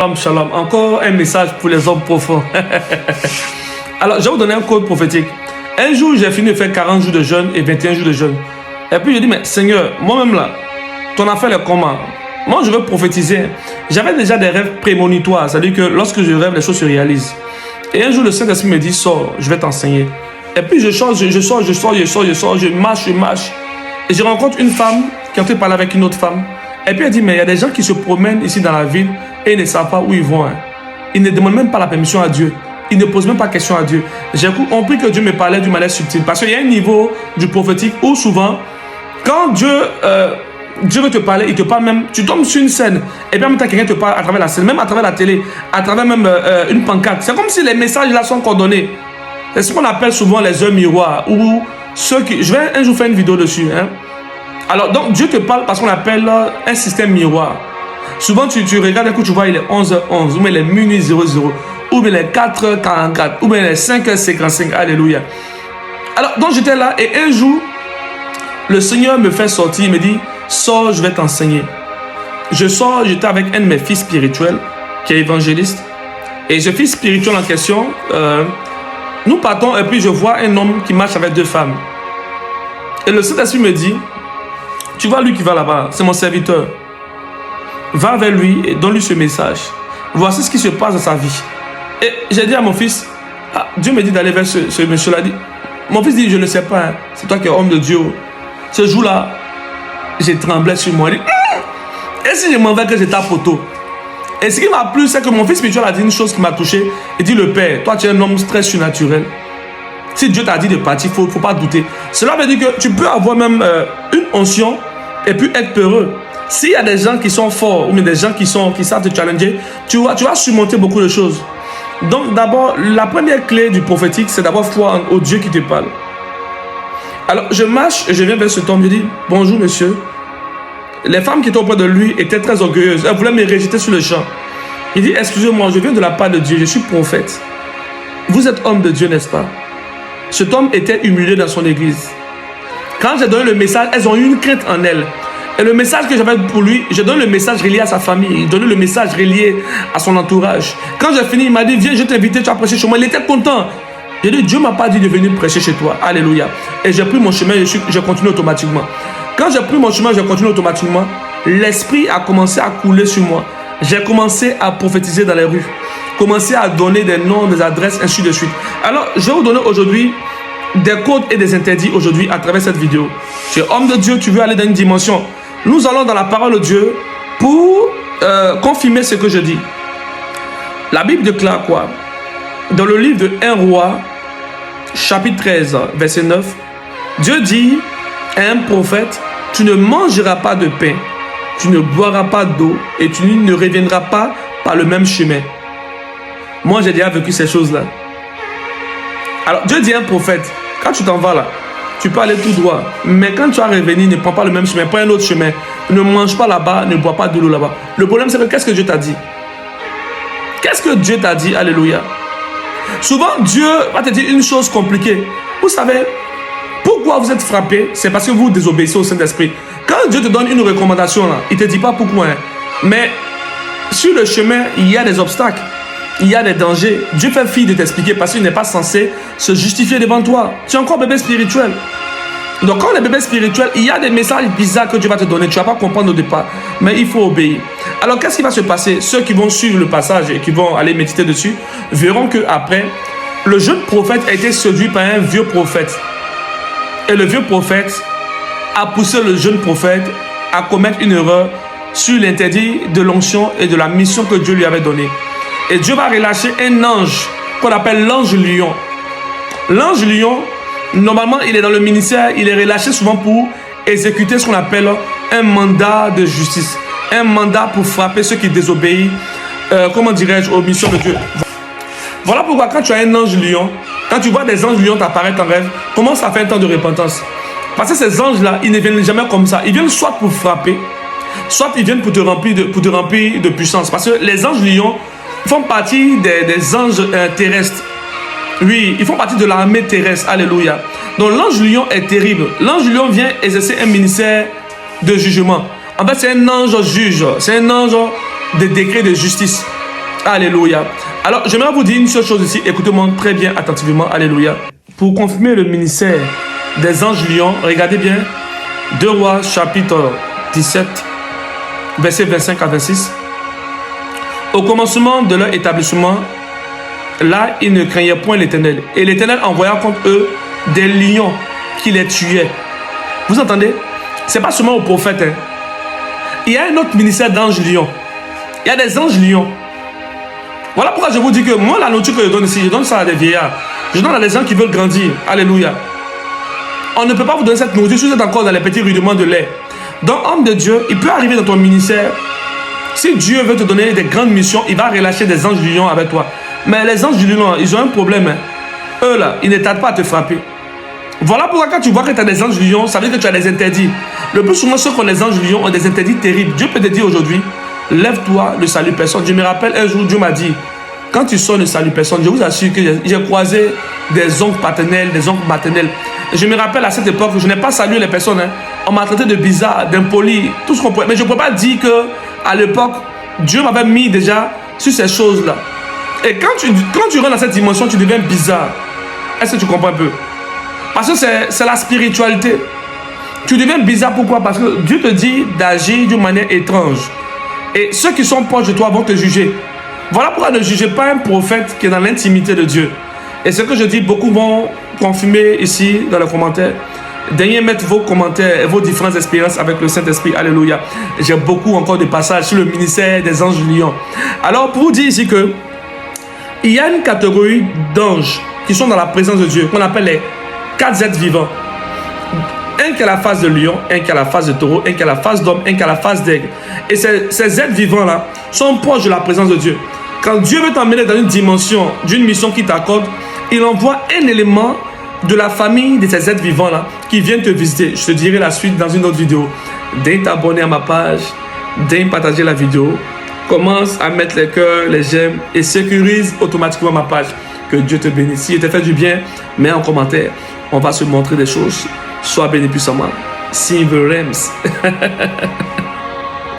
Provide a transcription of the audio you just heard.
Shalom, shalom. Encore un message pour les hommes profonds. Alors, je vais vous donner un code prophétique. Un jour, j'ai fini de faire 40 jours de jeûne et 21 jours de jeûne. Et puis, je dis, mais Seigneur, moi-même là, ton affaire est comment? Moi, je veux prophétiser. J'avais déjà des rêves prémonitoires. C'est-à-dire que lorsque je rêve, les choses se réalisent. Et un jour, le Saint-Esprit me dit, sors, je vais t'enseigner. Et puis, je sors, je marche. Et je rencontre une femme qui est en train de parler avec une autre femme. Et puis, elle dit, mais il y a des gens qui se promènent ici dans la ville et ils ne savent pas où ils vont. Hein. Ils ne demandent même pas la permission à Dieu. Ils ne posent même pas question à Dieu. J'ai compris que Dieu me parlait d'une manière subtile. Parce qu'il y a un niveau du prophétique où souvent, quand Dieu veut te parler, il te parle même, tu tombes sur une scène, et puis en même temps, quelqu'un te parle à travers la scène, même à travers la télé, à travers même une pancarte. C'est comme si les messages là sont coordonnés. C'est ce qu'on appelle souvent les heures miroirs, ou ceux qui... Je vais un jour faire une vidéo dessus. Hein. Alors, donc, Dieu te parle parce qu'on appelle un système miroir. Souvent, tu regardes un coup, tu vois, il est 11h11, ou bien il est minuit 00, ou bien il est 4h44, ou bien il est 5h55, alléluia. Alors, donc j'étais là, et un jour, le Seigneur me fait sortir, il me dit, sors, je vais t'enseigner. Je sors, j'étais avec un de mes fils spirituels, qui est évangéliste, et ce fils spirituel en question, nous partons, et puis je vois un homme qui marche avec deux femmes. Et le Saint-Esprit me dit, tu vois lui qui va là-bas, c'est mon serviteur. Va vers lui et donne-lui ce message. Voici ce qui se passe dans sa vie. Et j'ai dit à mon fils, ah, Dieu me dit d'aller vers ce monsieur-là. Mon fils dit, je ne sais pas, hein, c'est toi qui es homme de Dieu. Ce jour-là, j'ai tremblé sur moi. Il dit, et si je m'en vais que je tape poteau? Et ce qui m'a plu, c'est que mon fils spirituel a dit une chose qui m'a touché. Il dit, le Père, toi tu es un homme très surnaturel. Si Dieu t'a dit de partir, il ne faut pas douter. Cela veut dire que tu peux avoir même une onction et puis être peureux. S'il y a des gens qui sont forts ou des gens qui savent te challenger, tu vas surmonter beaucoup de choses. Donc d'abord, la première clé du prophétique, c'est d'avoir foi au Dieu qui te parle. Alors je marche et je viens vers cet homme, je dis, bonjour monsieur. Les femmes qui étaient auprès de lui étaient très orgueilleuses. Elles voulaient me rejeter sur le champ. Il dit, excusez-moi, je viens de la part de Dieu, je suis prophète. Vous êtes homme de Dieu, n'est-ce pas? Cet homme était humilié dans son église. Quand j'ai donné le message, elles ont eu une crainte en elles. Et le message que j'avais pour lui, je donne le message relié à sa famille, je donne le message relié à son entourage. Quand j'ai fini, il m'a dit, viens, je t'ai invité, tu as prêché chez moi. Il était content. J'ai dit, Dieu ne m'a pas dit de venir prêcher chez toi. Alléluia. Et j'ai pris mon chemin et je continue automatiquement. Quand j'ai pris mon chemin, je continue automatiquement. L'esprit a commencé à couler sur moi. J'ai commencé à prophétiser dans les rues. Commencé à donner des noms, des adresses, ainsi de suite. Alors, je vais vous donner aujourd'hui des codes et des interdits aujourd'hui à travers cette vidéo. Tu es homme de Dieu, tu veux aller dans une dimension. Nous allons dans la parole de Dieu pour confirmer ce que je dis. La Bible déclare quoi? Dans le livre de 1 Roi, chapitre 13, verset 9, Dieu dit à un prophète, tu ne mangeras pas de pain, tu ne boiras pas d'eau et tu ne reviendras pas par le même chemin. Moi, j'ai déjà vécu ces choses-là. Alors, Dieu dit à un prophète, quand tu t'en vas là, tu peux aller tout droit. Mais quand tu vas revenir, ne prends pas le même chemin, prends un autre chemin. Ne mange pas là-bas, ne bois pas de l'eau là-bas. Le problème, c'est que qu'est-ce que Dieu t'a dit? Qu'est-ce que Dieu t'a dit? Alléluia. Souvent, Dieu va te dire une chose compliquée. Vous savez, pourquoi vous êtes frappé? C'est parce que vous désobéissez au Saint-Esprit. Quand Dieu te donne une recommandation, là, il ne te dit pas pourquoi. Hein. Mais sur le chemin, il y a des obstacles. Il y a des dangers. Dieu fait fi de t'expliquer parce qu'il n'est pas censé se justifier devant toi. Tu es encore bébé spirituel. Donc quand on est bébé spirituel, il y a des messages bizarres que Dieu va te donner. Tu ne vas pas comprendre au départ, mais il faut obéir. Alors qu'est-ce qui va se passer? Ceux qui vont suivre le passage et qui vont aller méditer dessus, verront qu'après, le jeune prophète a été séduit par un vieux prophète. Et le vieux prophète a poussé le jeune prophète à commettre une erreur sur l'interdit de l'onction et de la mission que Dieu lui avait donnée. Et Dieu va relâcher un ange qu'on appelle l'ange lion. L'ange lion, normalement, il est dans le ministère, il est relâché souvent pour exécuter ce qu'on appelle un mandat de justice. Un mandat pour frapper ceux qui désobéissent, comment dirais-je, aux missions de Dieu. Voilà pourquoi quand tu as un ange lion, quand tu vois des anges lions t'apparaître en rêve, commence à faire un temps de repentance. Parce que ces anges-là, ils ne viennent jamais comme ça. Ils viennent soit pour frapper, soit ils viennent pour te remplir de puissance. Parce que les anges lions font partie des anges terrestres. Oui, ils font partie de l'armée terrestre. Alléluia. Donc l'ange lion est terrible. L'ange lion vient exercer un ministère de jugement. En fait, c'est un ange juge. C'est un ange de décret de justice. Alléluia. Alors, j'aimerais vous dire une seule chose ici. Écoutez-moi très bien, attentivement. Alléluia. Pour confirmer le ministère des anges lions, regardez bien. 2 Rois, chapitre 17, versets 25 à 26. Au commencement de leur établissement, là, ils ne craignaient point l'Éternel. Et l'Éternel envoya contre eux des lions qui les tuaient. Vous entendez? Ce n'est pas seulement aux prophètes. Hein. Il y a un autre ministère d'anges lions. Il y a des anges lions. Voilà pourquoi je vous dis que moi, la nourriture que je donne ici, je donne ça à des vieillards. Je donne à des gens qui veulent grandir. Alléluia. On ne peut pas vous donner cette nourriture si vous êtes encore dans les petits rudiments de lait. Donc, homme de Dieu, il peut arriver dans ton ministère. Si Dieu veut te donner des grandes missions, il va relâcher des anges lions avec toi. Mais les anges lions, ils ont un problème. Hein. Eux, là, ils ne tardent pas à te frapper. Voilà pourquoi quand tu vois que tu as des anges lions, ça veut dire que tu as des interdits. Le plus souvent, ceux qui ont des anges lions ont des interdits terribles. Dieu peut te dire aujourd'hui, lève-toi, ne salue personne. Je me rappelle un jour, Dieu m'a dit, quand tu sors, ne salue personne. Je vous assure que j'ai croisé des oncles paternels, des oncles maternels. Je me rappelle à cette époque, je n'ai pas salué les personnes. Hein. On m'a traité de bizarre, d'impoli, tout ce qu'on pouvait. Mais je ne peux pas dire qu'à l'époque, Dieu m'avait mis déjà sur ces choses-là. Et quand tu rentres dans cette dimension, tu deviens bizarre. Est-ce que tu comprends un peu? Parce que c'est la spiritualité. Tu deviens bizarre, pourquoi? Parce que Dieu te dit d'agir d'une manière étrange. Et ceux qui sont proches de toi vont te juger. Voilà pourquoi ne jugez pas un prophète qui est dans l'intimité de Dieu. Et ce que je dis, beaucoup vont confirmer ici dans les commentaires. Daignez mettre vos commentaires et vos différentes expériences avec le Saint-Esprit. Alléluia. J'ai beaucoup encore de passages sur le ministère des anges lions. Alors, pour vous dire ici que il y a une catégorie d'anges qui sont dans la présence de Dieu, qu'on appelle les 4 êtres vivants. Un qui a la face de lion, un qui a la face de taureau, un qui a la face d'homme, un qui a la face d'aigle. Et ces êtres vivants-là sont proches de la présence de Dieu. Quand Dieu veut t'emmener dans une dimension d'une mission qu'il t'accorde, il envoie un élément de la famille de ces êtres vivants-là qui viennent te visiter. Je te dirai la suite dans une autre vidéo. Daigne t'abonner à ma page, daigne partager la vidéo, commence à mettre les cœurs, les j'aime et sécurise automatiquement ma page. Que Dieu te bénisse. Si il te fait du bien, mets en commentaire. On va se montrer des choses. Sois béni puissamment. Silver Rams.